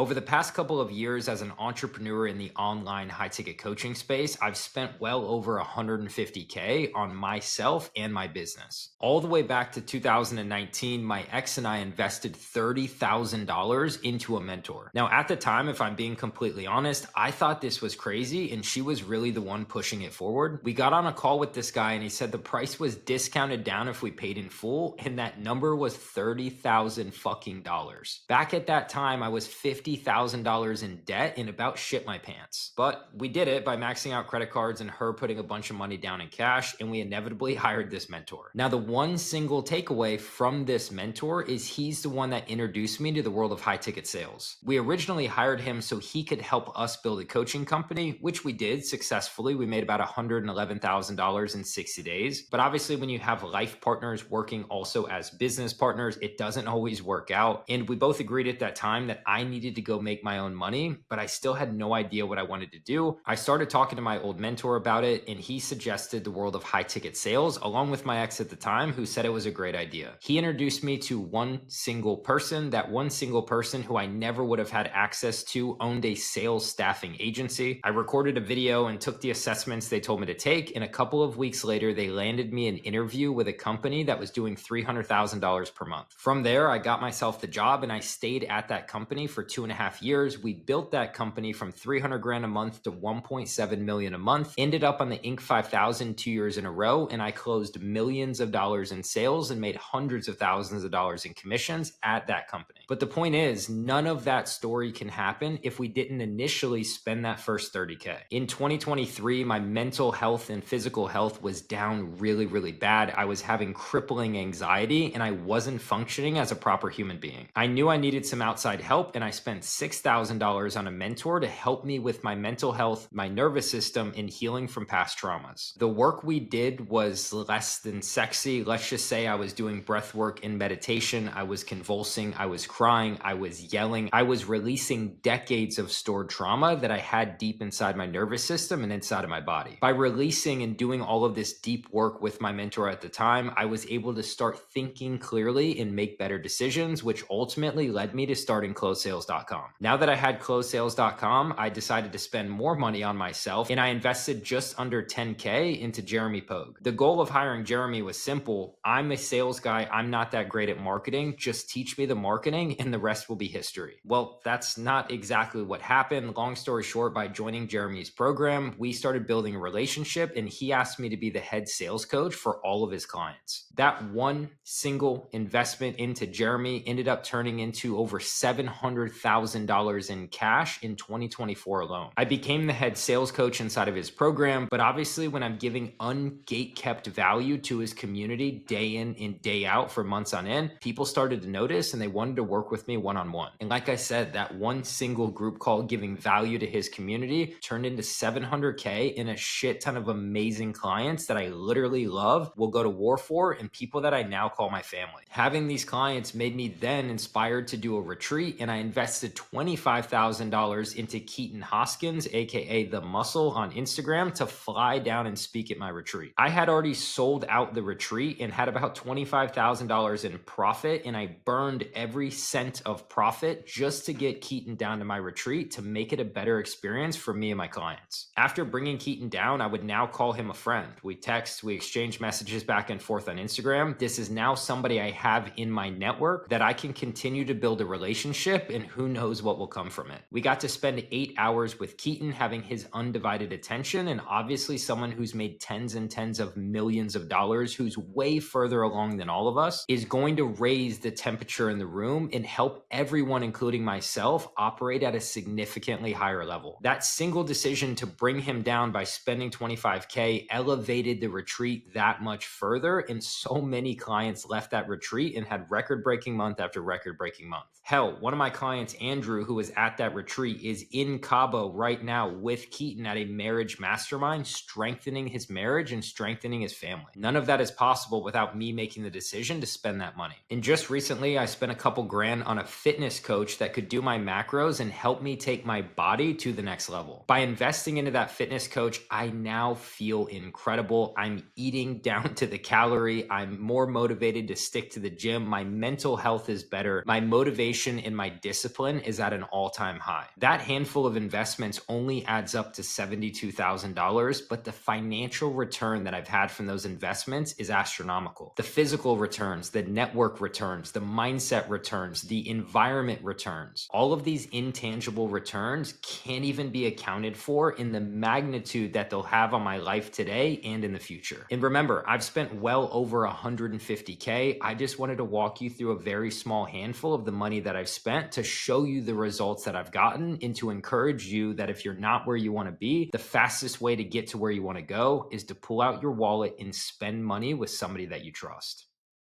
Over the past couple of years as an entrepreneur in the online high ticket coaching space, I've spent well over 150K on myself and my business. All the way back to 2019, my ex and I invested $30,000 into a mentor. Now, at the time, if I'm being completely honest, I thought this was crazy and she was really the one pushing it forward. We got on a call with this guy and he said the price was discounted down if we paid in full, and that number was $30,000 fucking dollars. Back at that time, I was $50,000 in debt and about shit my pants. But we did it by maxing out credit cards and her putting a bunch of money down in cash, and we inevitably hired this mentor. Now, the one single takeaway from this mentor is he's the one that introduced me to the world of high ticket sales. We originally hired him so he could help us build a coaching company, which we did successfully. We made about $111,000 in 60 days. But obviously, when you have life partners working also as business partners, it doesn't always work out. And we both agreed at that time that I needed to go make my own money, but I still had no idea what I wanted to do. I started talking to my old mentor about it, and he suggested the world of high ticket sales, along with my ex at the time, who said it was a great idea. He introduced me to one single person. That one single person, who I never would have had access to, owned a sales staffing agency. I recorded a video and took the assessments they told me to take, and a couple of weeks later, they landed me an interview with a company that was doing $300,000 per month. From there, I got myself the job and I stayed at that company for 2.5 years. We built that company from 300 grand a month to 1.7 million a month, ended up on the Inc. 5000 2 years in a row, and I closed millions of dollars in sales and made hundreds of thousands of dollars in commissions at that company. But the point is, none of that story can happen if we didn't initially spend that first 30K. In 2023, my mental health and physical health was down really, really bad. I was having crippling anxiety and I wasn't functioning as a proper human being. I knew I needed some outside help, and I spent $6,000 on a mentor to help me with my mental health, my nervous system, and healing from past traumas. The work we did was less than sexy. Let's just say I was doing breath work and meditation. I was convulsing. I was crying. I was yelling. I was releasing decades of stored trauma that I had deep inside my nervous system and inside of my body. By releasing and doing all of this deep work with my mentor at the time, I was able to start thinking clearly and make better decisions, which ultimately led me to starting closesales.com. Now that I had closesales.com, I decided to spend more money on myself, and I invested just under 10K into Jeremy Pogue. The goal of hiring Jeremy was simple. I'm a sales guy. I'm not that great at marketing. Just teach me the marketing and the rest will be history. Well, that's not exactly what happened. Long story short, by joining Jeremy's program, we started building a relationship, and he asked me to be the head sales coach for all of his clients. That one single investment into Jeremy ended up turning into over $700,000 in cash in 2024 alone. I became the head sales coach inside of his program, but obviously when I'm giving ungate-kept value to his community day in and day out for months on end, people started to notice and they wanted to work with me one-on-one. And like I said, that one single group call giving value to his community turned into 700K and a shit ton of amazing clients that I literally love, will go to war for, and people that I now call my family. Having these clients made me then inspired to do a retreat, and I invested $25,000 into Keaton Hoskins, aka The Muscle, on Instagram to fly down and speak at my retreat. I had already sold out the retreat and had about $25,000 in profit, and I burned every cent of profit just to get Keaton down to my retreat to make it a better experience for me and my clients. After bringing Keaton down, I would now call him a friend. We text, we exchange messages back and forth on Instagram. This is now somebody I have in my network that I can continue to build a relationship, and who knows what will come from it. We got to spend 8 hours with Keaton, having his undivided attention, and obviously someone who's made tens and tens of millions of dollars, who's way further along than all of us, is going to raise the temperature in the room and help everyone, including myself, operate at a significantly higher level. That single decision to bring him down by spending 25K elevated the retreat that much further, and so many clients left that retreat and had record-breaking month after record-breaking month. Hell, one of my clients, Andrew, who was at that retreat, is in Cabo right now with Keaton at a marriage mastermind, strengthening his marriage and strengthening his family. None of that is possible without me making the decision to spend that money. And just recently, I spent a couple grand on a fitness coach that could do my macros and help me take my body to the next level. By investing into that fitness coach, I now feel incredible. I'm eating down to the calorie. I'm more motivated to stick to the gym. My mental health is better. My motivation and my discipline discipline is at an all-time high. That handful of investments only adds up to $72,000, but the financial return that I've had from those investments is astronomical. The physical returns, the network returns, the mindset returns, the environment returns, all of these intangible returns can't even be accounted for in the magnitude that they'll have on my life today and in the future. And remember, I've spent well over 150K. I just wanted to walk you through a very small handful of the money that I've spent to show you the results that I've gotten and to encourage you that if you're not where you want to be, the fastest way to get to where you want to go is to pull out your wallet and spend money with somebody that you trust.